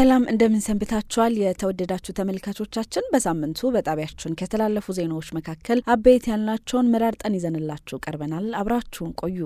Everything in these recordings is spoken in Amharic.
ሰላም እንደምን ሰንብታችኋል የተወደዳችሁ ተመልካቾቻችን። በሳምንቱ በጣቢያችን ከተላለፉ ዜናዎች መካከል አበይት ያልናቸውን መራርጠን ይዘንላችሁ ቀርበናል። አብራችሁን ቆዩ።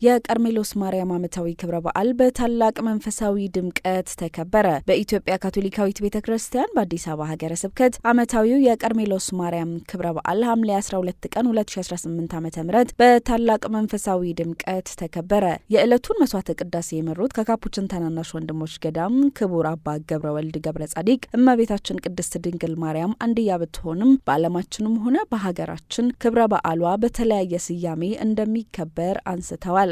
የቀርሜሎስ ማርያም ዓመታዊ ክብረ በዓል በታላቅ መንፈሳዊ ድምቀት ተከበረ። በኢትዮጵያ ካቶሊካዊት ቤተክርስቲያን በአዲስ አበባ ሀገረ ስብከት ዓመታዊው የቀርሜሎስ ማርያም ክብረ በዓል ሐምሌ 12 ቀን 2018 ዓ.ም በታላቅ መንፈሳዊ ድምቀት ተከበረ። የዕለቱን መስዋዕተ ቅዳሴ የመሩት ከካፑችን ታናናሽ ወንድሞች ገዳም ክቡር አባ ገብረ ወልድ ገብረ ጻዲቅ እመቤታችን ቅድስት ድንግል ማርያም አንድያ ብትሆንም በዓለማችንም ሆነ በሀገራችን ክብረ በዓሏ በተለያየ ስያሜ እንደሚከበር አንስተዋል።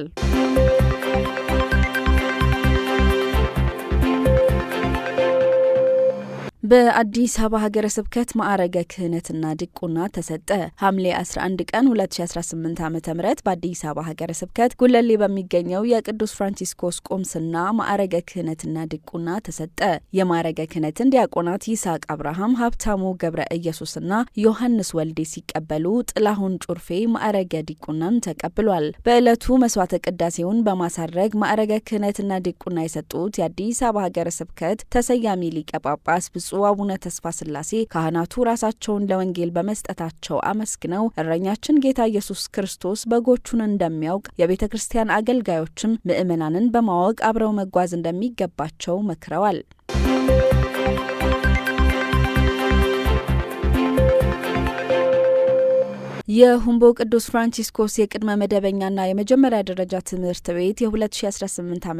በአዲስ አበባ ሀገረ ስብከት ማዕረገ ክህነትና ድቁና ተሰጠ። ሐምሌ 11 ቀን 2018 ዓ.ም በአዲስ አበባ ሀገረ ስብከት ጉለሌ በሚገኘው የቅዱስ ፍራንቺስኮስ ቁምስና ማዕረገ ክህነትና ድቁና ተሰጠ። የማዕረገ ክህነትን ዲያቆናት ይስሐቅ አብርሃም፣ ሀብታሙ ገብረ ኢየሱስና ዮሐንስ ወልዴ ሲቀበሉ፣ ጥላሁን ጩርፌ ማዕረገ ዲቁናን ተቀብሏል። በዕለቱ መስዋዕተ ቅዳሴውን በማሳረግ ማዕረገ ክህነትና ድቁና የሰጡት የአዲስ አበባ ሀገረ ስብከት ተሰያሚ ሊቀ ጳጳስ ብፁዕ አቡነ ተስፋ ስላሴ ካህናቱ ራሳቸውን ለወንጌል በመስጠታቸው አመስግነው እረኛችን ጌታ ኢየሱስ ክርስቶስ በጎቹን እንደሚያውቅ የቤተ ክርስቲያን አገልጋዮችም ምእመናንን በማወቅ አብረው መጓዝ እንደሚገባቸው መክረዋል። የሁምቦ ቅዱስ ፍራንቺስኮስ የቅድመ መደበኛና የመጀመሪያ ደረጃ ትምህርት ቤት የ2018 ዓ.ም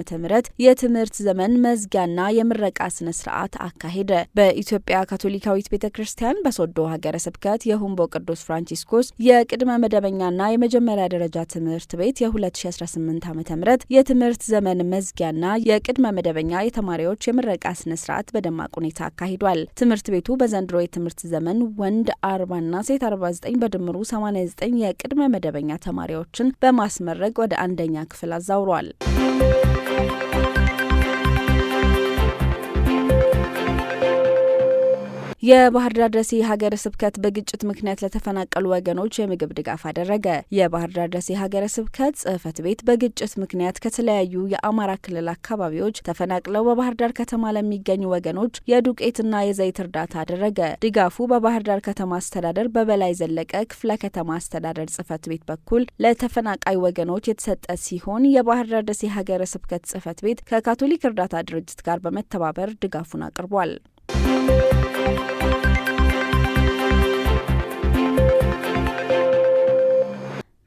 የትምህርት ዘመን መዝጊያና የምረቃ ስነ ስርዓት አካሄደ። በኢትዮጵያ ካቶሊካዊት ቤተክርስቲያን በሶዶ ሀገረ ስብከት የሁምቦ ቅዱስ ፍራንቺስኮስ የቅድመ መደበኛና የመጀመሪያ ደረጃ ትምህርት ቤት የ2018 ዓ.ም የትምህርት ዘመን መዝጊያና የቅድመ መደበኛ የተማሪዎች የምረቃ ስነ ስርዓት በደማቅ ሁኔታ አካሂዷል። ትምህርት ቤቱ በዘንድሮ የትምህርት ዘመን ወንድ 40ና ሴት 49 በድምሩ 89 የቅድመ መደበኛ ተማሪዎችን በማስመረቅ ወደ አንደኛ ክፍል አዛውሯል። የባህር ዳር ደሴ ሀገረ ስብከት በግጭት ምክንያት ለተፈናቀሉ ወገኖች የምግብ ድጋፍ አደረገ። የባህር ዳር ደሴ ሀገረ ስብከት ጽሕፈት ቤት በግጭት ምክንያት ከተለያዩ የአማራ ክልል አካባቢዎች ተፈናቅለው በባህር ዳር ከተማ ለሚገኙ ወገኖች የዱቄትና የዘይት እርዳታ አደረገ። ድጋፉ በባህር ዳር ከተማ አስተዳደር በበላይ ዘለቀ ክፍለ ከተማ አስተዳደር ጽሕፈት ቤት በኩል ለተፈናቃይ ወገኖች የተሰጠ ሲሆን የባህር ዳር ደሴ ሀገረ ስብከት ጽሕፈት ቤት ከካቶሊክ እርዳታ ድርጅት ጋር በመተባበር ድጋፉን አቅርቧል።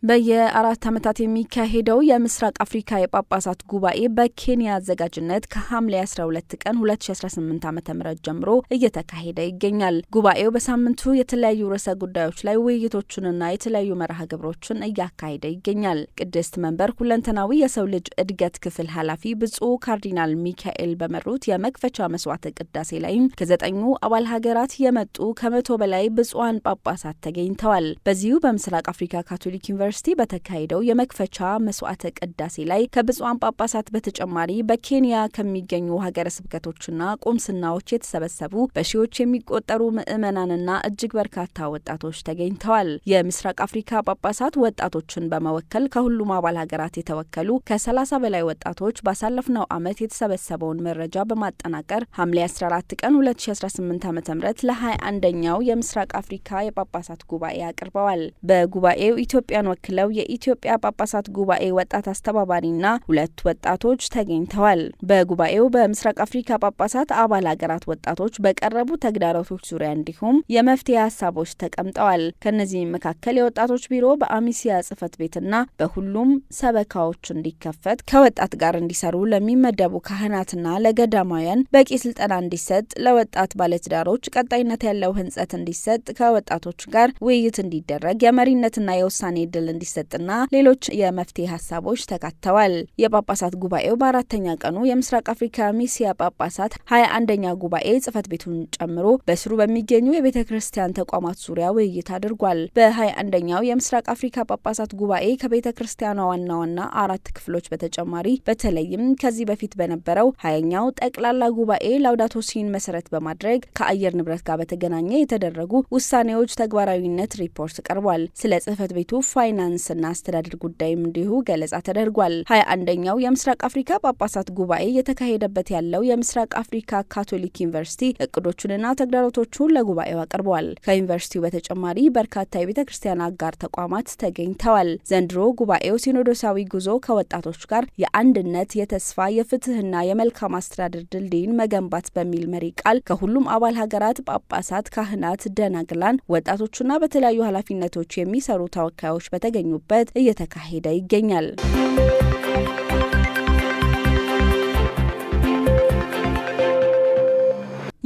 በየ4 ዓመታት የሚካሄደው የምስራቅ አፍሪካ የጳጳሳት ጉባኤ በኬንያ አዘጋጅነት ከሐምሌ 12 ቀን 2018 ዓ.ም ጀምሮ እየተካሄደ ይገኛል። ጉባኤው በሳምንቱ የተለያዩ ርዕሰ ጉዳዮች ላይ ውይይቶችንና የተለያዩ መርሃ ግብሮችን እያካሄደ ይገኛል። ቅድስት መንበር ሁለንተናዊ የሰው ልጅ እድገት ክፍል ኃላፊ ብፁዕ ካርዲናል ሚካኤል በመሩት የመክፈቻ መስዋዕተ ቅዳሴ ላይም ከ9 አባል ሀገራት የመጡ ከ100 በላይ ብፁዓን ጳጳሳት ተገኝተዋል። በዚሁ በምስራቅ አፍሪካ ካቶሊክ ዩኒቨርሲቲ በተካሄደው የመክፈቻ መስዋዕተ ቅዳሴ ላይ ከብፁዓን ጳጳሳት በተጨማሪ በኬንያ ከሚገኙ ሀገረ ስብከቶችና ቁምስናዎች የተሰበሰቡ በሺዎች የሚቆጠሩ ምዕመናንና እጅግ በርካታ ወጣቶች ተገኝተዋል። የምስራቅ አፍሪካ ጳጳሳት ወጣቶችን በመወከል ከሁሉም አባል ሀገራት የተወከሉ ከ30 በላይ ወጣቶች ባሳለፍነው ዓመት የተሰበሰበውን መረጃ በማጠናቀር ሐምሌ 14 ቀን 2018 ዓ.ም ለ21ኛው የምስራቅ አፍሪካ የጳጳሳት ጉባኤ አቅርበዋል። በጉባኤው ኢትዮጵያን ወክለው የኢትዮጵያ ጳጳሳት ጉባኤ ወጣት አስተባባሪና 2 ወጣቶች ተገኝተዋል። በጉባኤው በምስራቅ አፍሪካ ጳጳሳት አባል ሀገራት ወጣቶች በቀረቡ ተግዳሮቶች ዙሪያ እንዲሁም የመፍትሄ ሀሳቦች ተቀምጠዋል። ከነዚህም መካከል የወጣቶች ቢሮ በአሚሲያ ጽሕፈት ቤትና በሁሉም ሰበካዎች እንዲከፈት፣ ከወጣት ጋር እንዲሰሩ ለሚመደቡ ካህናትና ለገዳማውያን በቂ ስልጠና እንዲሰጥ፣ ለወጣት ባለትዳሮች ቀጣይነት ያለው ህንጸት እንዲሰጥ፣ ከወጣቶች ጋር ውይይት እንዲደረግ፣ የመሪነትና የውሳኔ ዕድል እንዲሰጥና ሌሎች የመፍትሄ ሀሳቦች ተካተዋል። የጳጳሳት ጉባኤው በ4ኛ ቀኑ የምስራቅ አፍሪካ ሚሲያ ጳጳሳት 21ኛ ጉባኤ ጽሕፈት ቤቱን ጨምሮ በስሩ በሚገኙ የቤተ ክርስቲያን ተቋማት ዙሪያ ውይይት አድርጓል። በ21ኛው የምስራቅ አፍሪካ ጳጳሳት ጉባኤ ከቤተ ክርስቲያኗ ዋና ዋና 4 ክፍሎች በተጨማሪ በተለይም ከዚህ በፊት በነበረው 20ኛው ጠቅላላ ጉባኤ ላውዳቶ ሲን መሰረት በማድረግ ከአየር ንብረት ጋር በተገናኘ የተደረጉ ውሳኔዎች ተግባራዊነት ሪፖርት ቀርቧል። ስለ ጽሕፈት ቤቱ ፋይናንስ ፋይናንስና አስተዳደር ጉዳይም እንዲሁ ገለጻ ተደርጓል። 21ኛው የምስራቅ አፍሪካ ጳጳሳት ጉባኤ የተካሄደበት ያለው የምስራቅ አፍሪካ ካቶሊክ ዩኒቨርሲቲ እቅዶቹንና ተግዳሮቶቹን ለጉባኤው አቅርበዋል። ከዩኒቨርሲቲው በተጨማሪ በርካታ የቤተ ክርስቲያን አጋር ተቋማት ተገኝተዋል። ዘንድሮ ጉባኤው ሲኖዶሳዊ ጉዞ ከወጣቶች ጋር የአንድነት፣ የተስፋ፣ የፍትህና የመልካም አስተዳደር ድልድይን መገንባት በሚል መሪ ቃል ከሁሉም አባል ሀገራት ጳጳሳት፣ ካህናት፣ ደናግላን፣ ወጣቶችና በተለያዩ ኃላፊነቶች የሚሰሩ ተወካዮች በተገኙበት እየተካሄደ ይገኛል።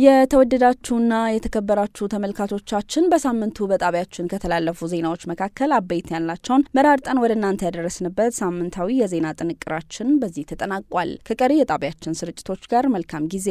የተወደዳችሁና የተከበራችሁ ተመልካቾቻችን በሳምንቱ በጣቢያችን ከተላለፉ ዜናዎች መካከል አበይት ያልናቸውን መራርጠን ወደ እናንተ ያደረስንበት ሳምንታዊ የዜና ጥንቅራችን በዚህ ተጠናቋል። ከቀሪ የጣቢያችን ስርጭቶች ጋር መልካም ጊዜ